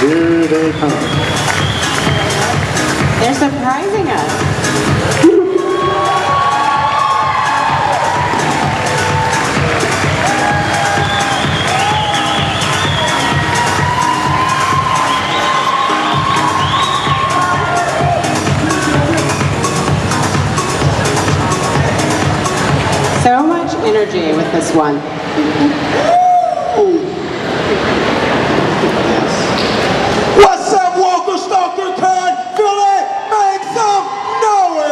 Here they come. They're surprising us. So much energy with this one. What's up, Walker Stalker? Can feel it? Make some noise!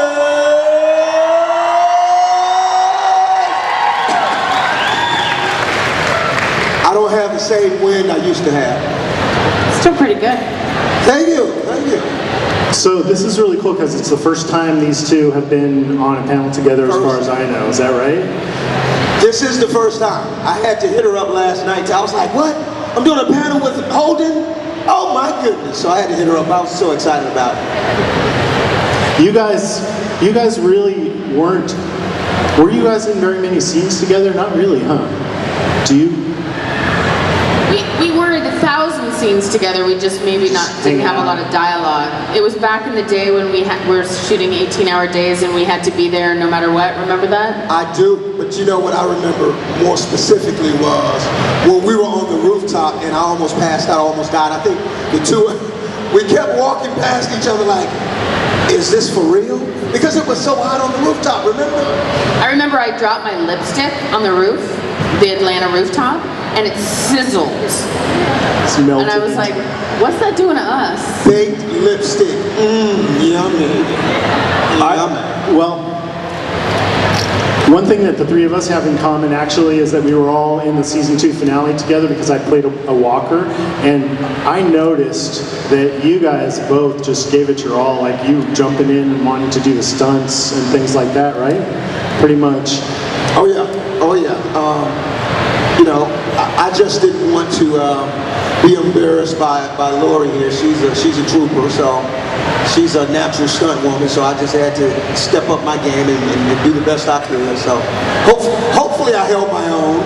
I don't have the same wind I used to have. Still pretty good. Thank you, thank you. So this is really cool because it's the first time these two have been on a panel together, as far as I know. Is that right? This is the first time. I had to hit her up last night. I was like, what? I'm doing a panel with Holden? Oh my goodness. So I had to hit her up. I was so excited about it. You guys really weren't. Were you guys in very many scenes together? Not really, huh? Do you? We were in 1,000 scenes together. We just maybe didn't have a lot of dialogue. It was back in the day when we were shooting 18-hour days and we had to be there no matter what. Remember that? I do, but you know what I remember more specifically was when we were on the rooftop and I almost passed out, almost died. I think the two, we kept walking past each other like, is this for real? Because it was so hot on the rooftop, remember? I remember I dropped my lipstick on the roof, the Atlanta rooftop, and it sizzled. It's melted. And I was like, what's that doing to us? Baked lipstick, yummy. Well, one thing that the three of us have in common actually is that we were all in the season 2 finale together because I played a walker, and I noticed that you guys both just gave it your all, like you jumping in and wanting to do the stunts and things like that, right? Pretty much. Oh yeah, oh yeah. You know, I just didn't want to be embarrassed by Laurie here. She's a trooper, so she's a natural stunt woman. So I just had to step up my game and do the best I could. So hopefully I held my own.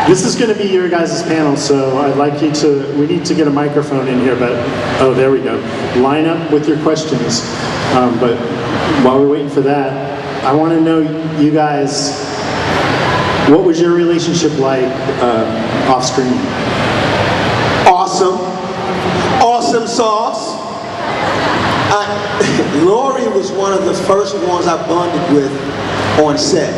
This is going to be your guys' panel, so I'd like you to, we need to get a microphone in here, but, oh, there we go. Line up with your questions, but while we're waiting for that, I want to know, you guys, what was your relationship like off screen? Awesome. Awesome sauce. Laurie was one of the first ones I bonded with on set.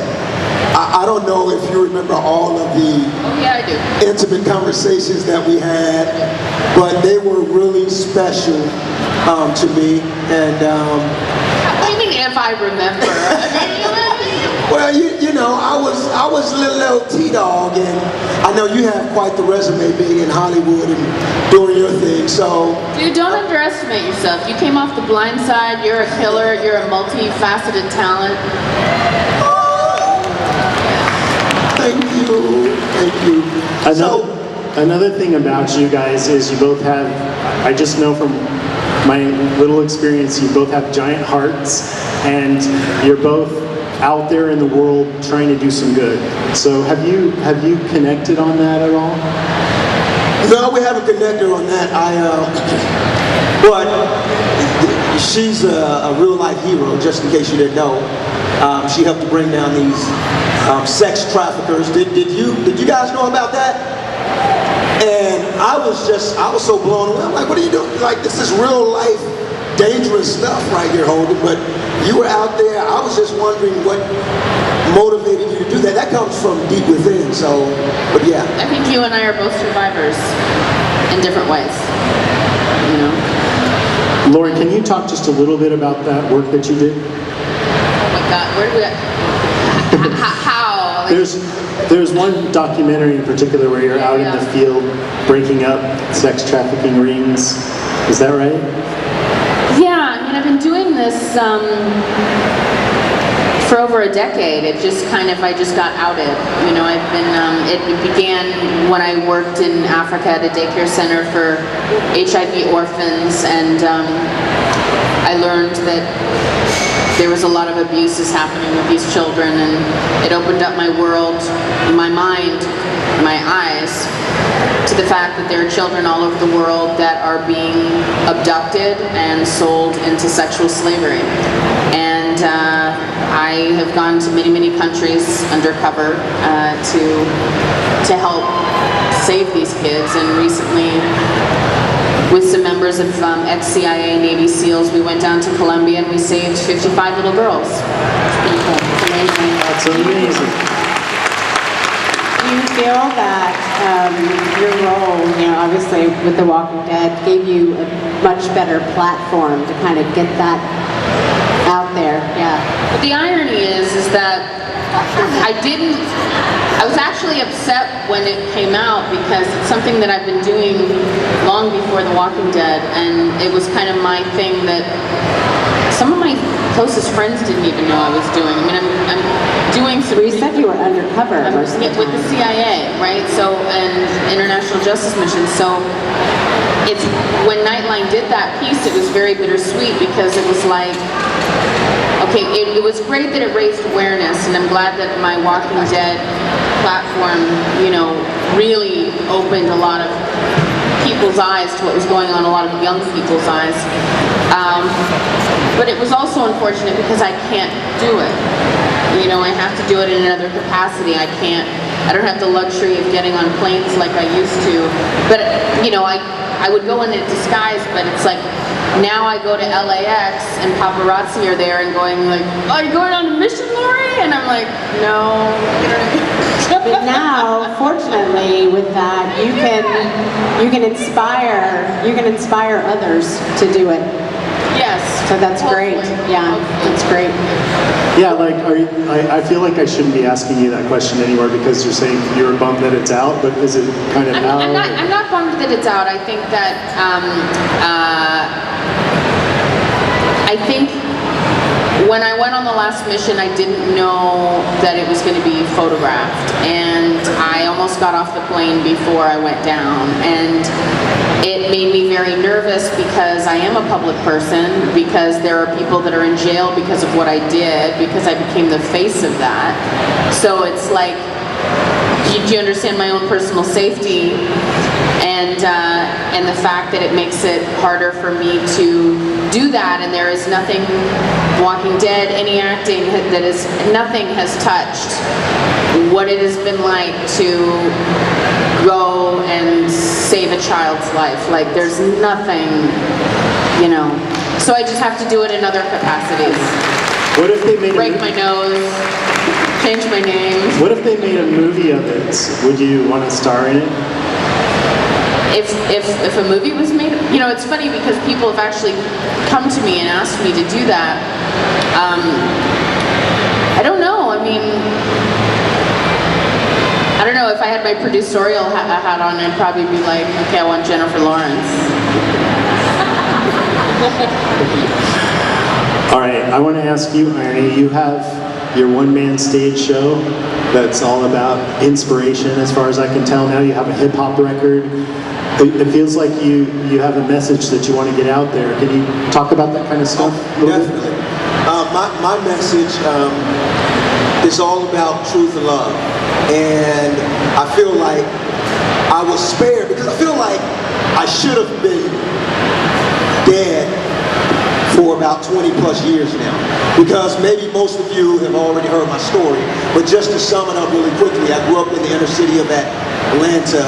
I don't know if you remember all of the intimate conversations that we had, but they were really special to me. And What do you mean if I remember? well, you know, I was a little T-Dog, and I know you have quite the resume being in Hollywood and doing your thing, so. Dude, don't underestimate yourself. You came off The Blind Side, you're a killer, you're a multifaceted talent. Thank you, thank you. Another thing about you guys is you both have, I just know from my little experience, you both have giant hearts, and you're both out there in the world trying to do some good. So have you connected on that at all? No, we haven't connected on that. But she's a real life hero, just in case you didn't know. She helped to bring down these sex traffickers. Did you guys know about that? And I was so blown away. I'm like, what are you doing? Like, this is real life, dangerous stuff right here, Holden. But you were out there. I was just wondering what motivated you to do that. That comes from deep within. So, but yeah. I think you and I are both survivors in different ways. You know. Laurie, can you talk just a little bit about that work that you did? Oh my God, where do we? How? There's one documentary in particular where you're out in the field breaking up sex trafficking rings. Is that right? Yeah, I mean, I've been doing this for over a decade. It just I just got outed. You know, I've been, it began when I worked in Africa at a daycare center for HIV orphans, and I learned that there was a lot of abuses happening with these children, and it opened up my world, my mind, my eyes to the fact that there are children all over the world that are being abducted and sold into sexual slavery. And I have gone to many, many countries undercover to help save these kids, and recently with some members of ex-CIA Navy SEALs, we went down to Colombia and we saved 55 little girls. It's pretty cool. It's amazing. That's amazing. Do you feel that your role, obviously with The Walking Dead, gave you a much better platform to kind of get that out there? Yeah. But the irony is that I was actually upset when it came out because it's something that I've been doing long before The Walking Dead, and it was kind of my thing that some of my closest friends didn't even know I was doing. I mean, I'm doing some... You said you were undercover most of the time. With the CIA, right? So, and International Justice Mission. So, it's when Nightline did that piece, it was very bittersweet because it was like, okay, it was great that it raised awareness, and I'm glad that my Walking Dead platform, really opened a lot of people's eyes to what was going on, a lot of young people's eyes. But it was also unfortunate because I can't do it. I have to do it in another capacity. I don't have the luxury of getting on planes like I used to. But, I would go in a disguise, but it's like, now I go to LAX and paparazzi are there and going like, "Are you going on a mission, Laurie?" And I'm like, "No." But now, fortunately, with that, you can inspire others to do it. Yes. So that's great. Hopefully. Yeah, that's great. Yeah, like, I feel like I shouldn't be asking you that question anymore because you're saying you're bummed that it's out, but is it kind of out? I'm not bummed that it's out. I think that, I think when I went on the last mission, I didn't know that it was going to be photographed, and I almost got off the plane before I went down, and it made me very nervous because I am a public person, because there are people that are in jail because of what I did, because I became the face of that. So it's like, do you understand my own personal safety, and the fact that it makes it harder for me to do that, and there is nothing, Walking Dead, any acting, nothing has touched what it has been like to go and save a child's life. Like, there's nothing, so I just have to do it in other capacities. What if they made break my nose, change my name. What if they made a movie of it? Would you want to star in it? If a movie was made, it's funny because people have actually come to me and asked me to do that. I don't know. I mean, I don't know. If I had my producerial hat on, I'd probably be like, okay, I want Jennifer Lawrence. All right, I want to ask you, Irene, you have your one-man stage show that's all about inspiration, as far as I can tell. Now you have a hip-hop record. It feels like you have a message that you want to get out there. Can you talk about that kind of stuff? Definitely. My message is all about truth and love. And I feel like I was spared because I feel like I should have been dead for about 20 plus years now, because maybe most of you have already heard my story, but just to sum it up really quickly, I grew up in the inner city of Atlanta,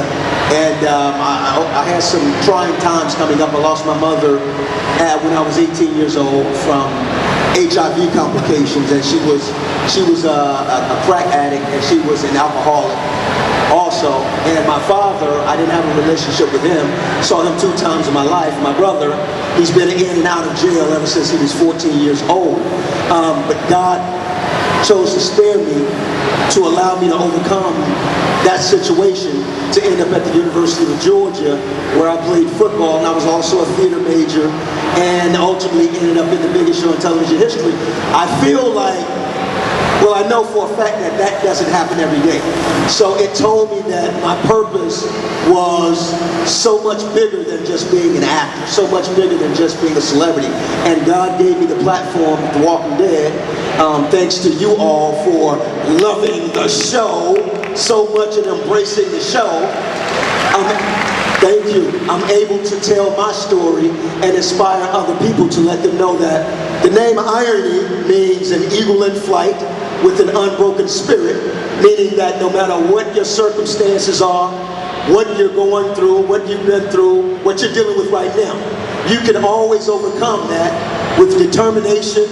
and I had some trying times coming up. I lost my mother when I was 18 years old from HIV complications, and she was a crack addict, and she was an alcoholic also. And my father, I didn't have a relationship with him, saw him 2 times in my life. My brother, he's been in and out of jail ever since he was 14 years old. But God chose to spare me to allow me to overcome that situation, to end up at the University of Georgia, where I played football, and I was also a theater major, and ultimately ended up in the biggest show in television history. I feel like Well, I know for a fact that that doesn't happen every day. So it told me that my purpose was so much bigger than just being an actor, so much bigger than just being a celebrity. And God gave me the platform of The Walking Dead, thanks to you all for loving the show so much and embracing the show. Thank you. I'm able to tell my story and inspire other people to let them know that the name Irony means an eagle in flight with an unbroken spirit, meaning that no matter what your circumstances are, what you're going through, what you've been through, what you're dealing with right now, you can always overcome that with determination,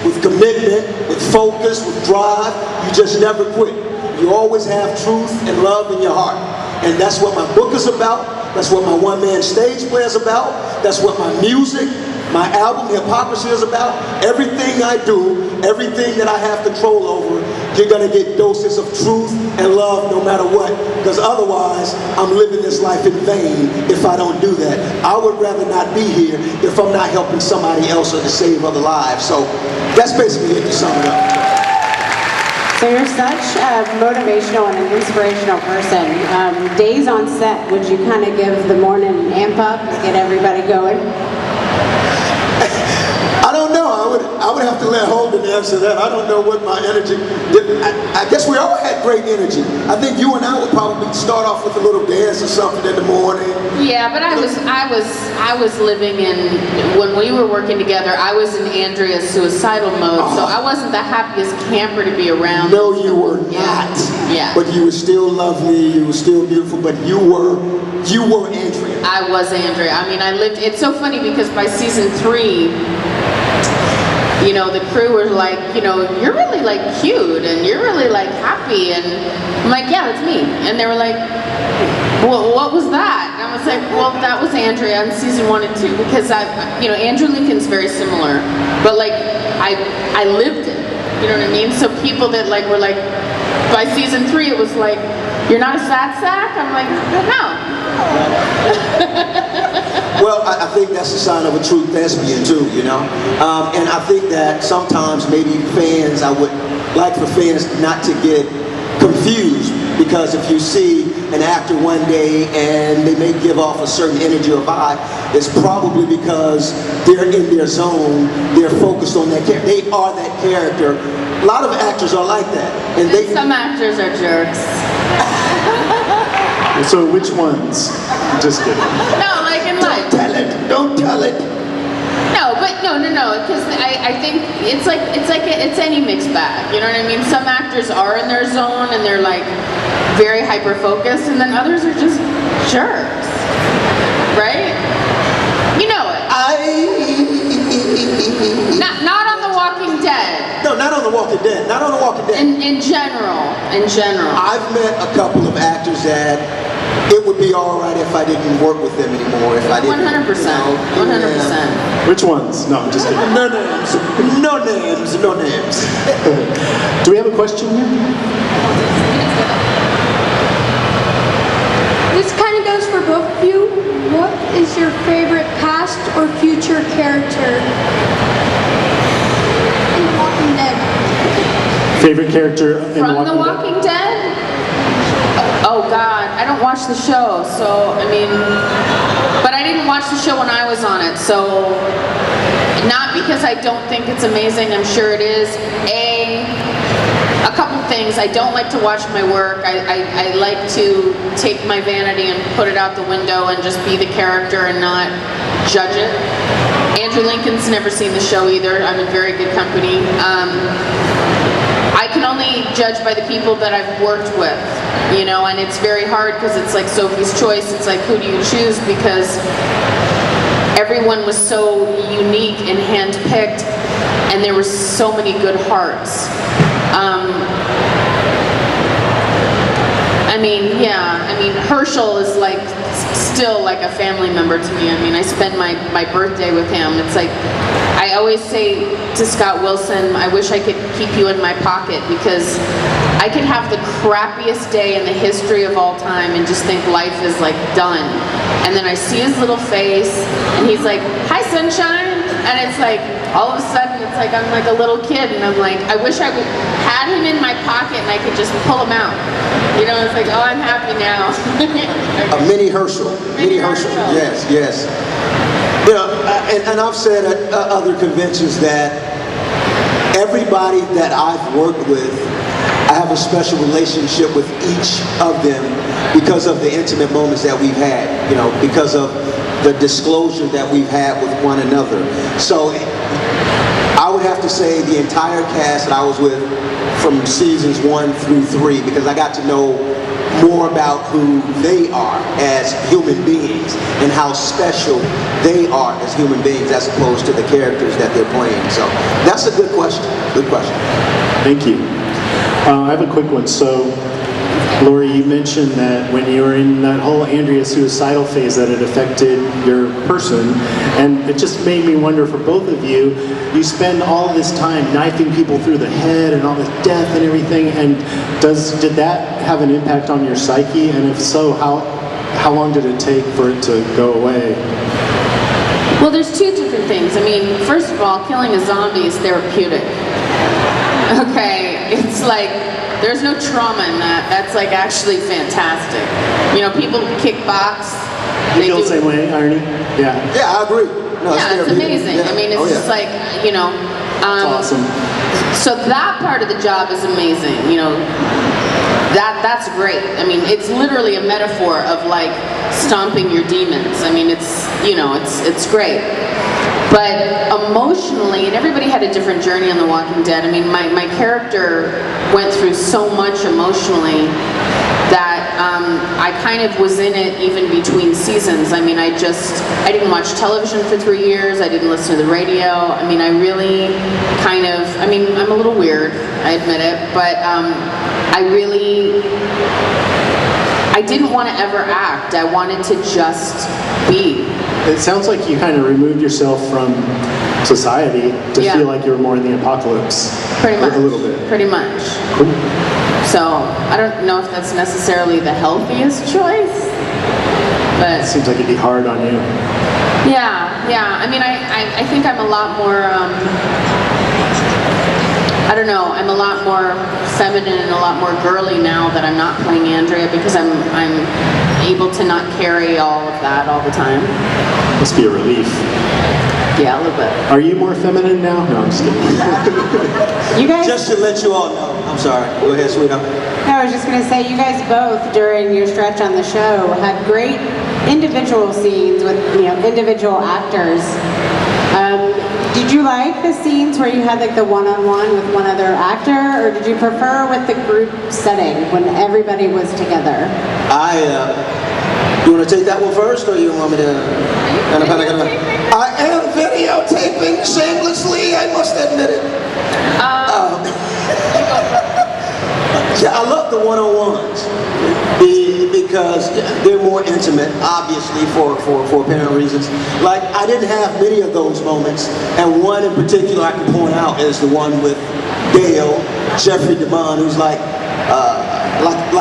with commitment, with focus, with drive. You just never quit. You always have truth and love in your heart. And that's what my book is about. That's what my one-man stage play is about. That's what my music, my album, Hypocrisy, is about. Everything I do, everything that I have control over, you're going to get doses of truth and love no matter what. Because otherwise, I'm living this life in vain if I don't do that. I would rather not be here if I'm not helping somebody else or to save other lives. So that's basically it to sum it up. So you're such a motivational and an inspirational person. Days on set, would you kind of give the morning amp up and get everybody going? I don't know. I would have to let Holden answer that. I don't know what my energy. I guess we all had great energy. I think you and I would probably start off with a little dance or something in the morning. Yeah, but I was living in, when we were working together, I was in Andrea's suicidal mode, so I wasn't the happiest camper to be around. No, you were not. Yeah. But you were still lovely, you were still beautiful, but you were Andrea. I was Andrea. I mean, I lived, it's so funny because by season 3, you know, the crew were like, you know, you're really like cute and you're really like happy, and I'm like, yeah, that's me. And they were like, well, what was that? And I was like, well, that was Andrea in season 1 and 2, because you know, Andrew Lincoln's very similar, but like, I lived it, you know what I mean? So people that like were like, by season 3 it was like, you're not a fat sack? I'm like, no. Well, I think that's a sign of a true thespian too, you know? And I think that sometimes maybe fans, I would like for fans not to get confused, because if you see an actor one day and they may give off a certain energy or vibe, it's probably because they're in their zone, they're focused on that character, they are that character. A lot of actors are like that. And some actors are jerks. So which ones? Just kidding. No, like in life. Don't tell it. No, but no, because I think it's any mixed bag. You know what I mean? Some actors are in their zone and they're like very hyper focused, and then others are just jerks, right? You know it. Not on The Walking Dead. No, not on The Walking Dead. Not on The Walking Dead. In general. I've met a couple of actors that it would be all right if I didn't work with them anymore. If I didn't. 100%. 100%. Which ones? No, I'm just kidding. No names. No names. No names. Do we have a question here? This kind of goes for both of you. What is your favorite past or future character in Walking Dead? Favorite character in From The Walking Dead? Oh God, I don't watch the show, so I mean, but I didn't watch the show when I was on it, so not because I don't think it's amazing, I'm sure it is. A couple things, I don't like to watch my work. I like to take my vanity and put it out the window and just be the character and not judge it. Andrew Lincoln's never seen the show either. I'm in very good company. I can only judge by the people that I've worked with, you know, and it's very hard because it's like Sophie's Choice. It's like, who do you choose? Because everyone was so unique and handpicked, and there were so many good hearts. I mean, Herschel is like still like a family member to me. I mean, I spend my birthday with him. It's like, I always say to Scott Wilson, I wish I could keep you in my pocket, because I could have the crappiest day in the history of all time and just think life is like done. And then I see his little face and he's like, hi sunshine. And it's like, all of a sudden It's like I'm like a little kid, and I'm like, I wish I had him in my pocket and I could just pull him out. You know, it's like, oh, I'm happy now. A mini Herschel. Mini Herschel. Yes, yes. You know, and I've said at other conventions that everybody that I've worked with, I have a special relationship with each of them because of the intimate moments that we've had, you know, because of the disclosure that we've had with one another. So I would have to say the entire cast that I was with from seasons 1 through 3, because I got to know more about who they are as human beings and how special they are as human beings as opposed to the characters that they're playing. So that's a good question. Good question. Thank you. I have a quick one. So, Laurie, you mentioned that when you were in that whole Andrea suicidal phase that it affected your person, and it just made me wonder for both of you, you spend all this time knifing people through the head and all this death and everything, and did that have an impact on your psyche? And if so, how long did it take for it to go away? Well, there's two different things. I mean, first of all, killing a zombie is therapeutic. Okay, it's like, there's no trauma in that. That's like actually fantastic. You know, people kickbox. You feel the same way, Irony? Yeah. Yeah, I agree. No, yeah, it's amazing. Yeah. I mean, it's just like, you know. It's awesome. So that part of the job is amazing. You know, that's great. I mean, it's literally a metaphor of like stomping your demons. I mean, it's, you know, it's great. But emotionally, and everybody had a different journey on The Walking Dead. I mean, my character went through so much emotionally that I kind of was in it even between seasons. I mean, I didn't watch television for 3 years. I didn't listen to the radio. I mean, I really kind of, I mean, I'm a little weird, I admit it, but I didn't want to ever act. I wanted to just be. It sounds like you kind of removed yourself from society to feel like you were more in the apocalypse. Pretty much. A little bit. Pretty much. Cool. So, I don't know if that's necessarily the healthiest choice, but... It seems like it'd be hard on you. Yeah. I mean, I think I'm a lot more, I don't know, I'm a lot more feminine and a lot more girly now that I'm not playing Andrea, because I'm able to not carry all of that all the time. Must be a relief. Yeah, a little bit. Are you more feminine now? No, I'm just kidding. You guys, Just to let you all know. I'm sorry. Go ahead, sweetheart. no, I was just going to say, you guys both, during your stretch on the show, had great individual scenes with, you know, individual actors. Did you like the scenes where you had like the one-on-one with one other actor, or did you prefer with the group setting when everybody was together? You want to take that one first, or you want me to? I am videotaping shamelessly, I must admit it. Yeah, I love the one-on-ones because they're more intimate, obviously, for apparent reasons. Like, I didn't have many of those moments, and one in particular I can point out is the one with Dale, Jeffrey DeMond, who's like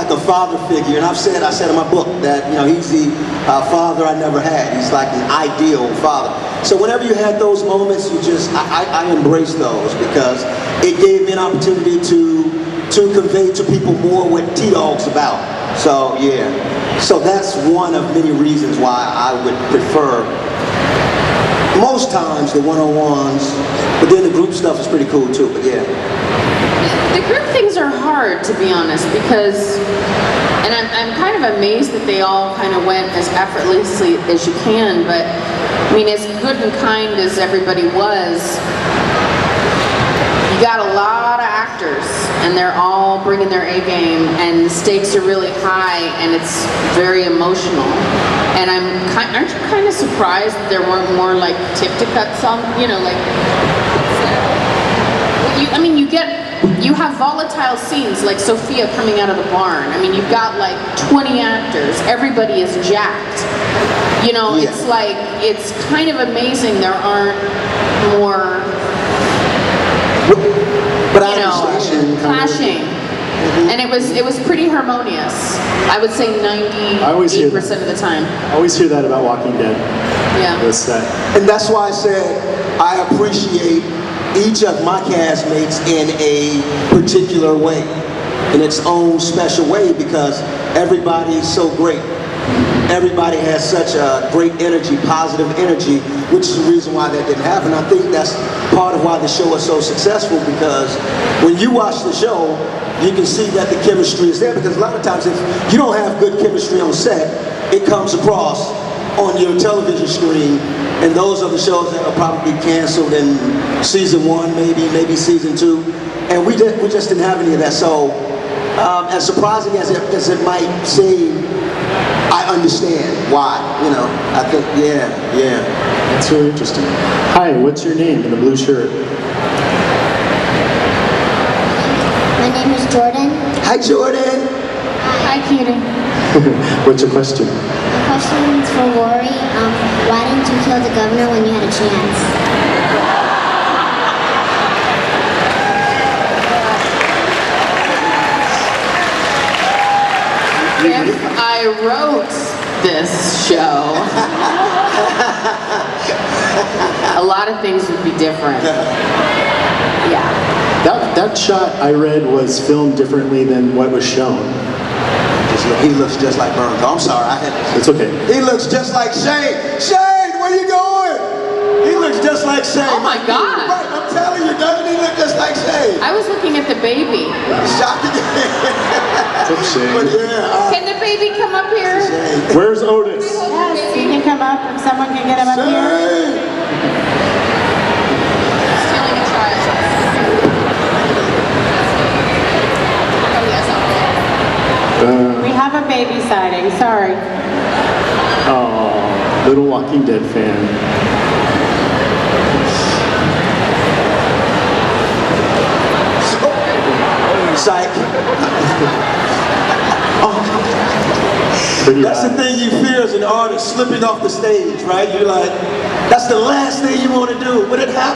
a father figure. And I said in my book that, you know, he's the father I never had. He's like an ideal father. So whenever you had those moments, I embraced those because it gave me an opportunity to convey to people more what T-Dog's about. So yeah, so that's one of many reasons why I would prefer most times the one-on-ones, but then the group stuff is pretty cool too, but yeah. The group things are hard, to be honest, because, and I'm kind of amazed that they all kind of went as effortlessly as you can, but I mean, as good and kind as everybody was, you got a lot of actors, and they're all bringing their A game, and the stakes are really high, and it's very emotional. And aren't you kind of surprised that there weren't more like tip to cut some, you know, like, you have volatile scenes like Sophia coming out of the barn. I mean, you've got like 20 actors, everybody is jacked. You know, Yeah. it's like, it's kind of amazing there aren't more, But you I know, understand. clashing. And it was pretty harmonious. I would say always hear 98% of the time. I always hear that about Walking Dead. Yeah. This, that. And that's why I said I appreciate each of my castmates in a particular way, in its own special way, because everybody is so great. Everybody has such a great energy, positive energy, which is the reason why that didn't happen. I think that's part of why the show is so successful, because when you watch the show, you can see that the chemistry is there, because a lot of times if you don't have good chemistry on set, it comes across on your television screen, and those are the shows that will probably be canceled in season 1, maybe season 2, and we just didn't have any of that. So as surprising as it might seem, I understand why, you know. I think, yeah. That's really interesting. Hi, what's your name in the blue shirt? My name is Jordan. Hi, Jordan. Hi, cutie. What's your question? My question is for Laurie. Why didn't you kill the governor when you had a chance? If I wrote this show, a lot of things would be different. Yeah. That shot I read was filmed differently than what was shown. He looks just like Burns. Oh, I'm sorry. It's okay. He looks just like Shane. Shane, where you going? He looks just like Shane. Oh my God. Right, I'm telling you, doesn't he look just like Shane? I was looking at the baby. Shocking. What's up, Shane? But yeah, Can the baby come up here? Shane. Where's Otis? Yes, he can come up if someone can get him up here. Shane. Stealing a child. Oh, yes. We have a baby sighting, sorry. Oh, little Walking Dead fan. Psych. Pretty That's the bad. thing you fear as an artist, slipping off the stage, right? You're like, that's the last thing you want to do, but it happens.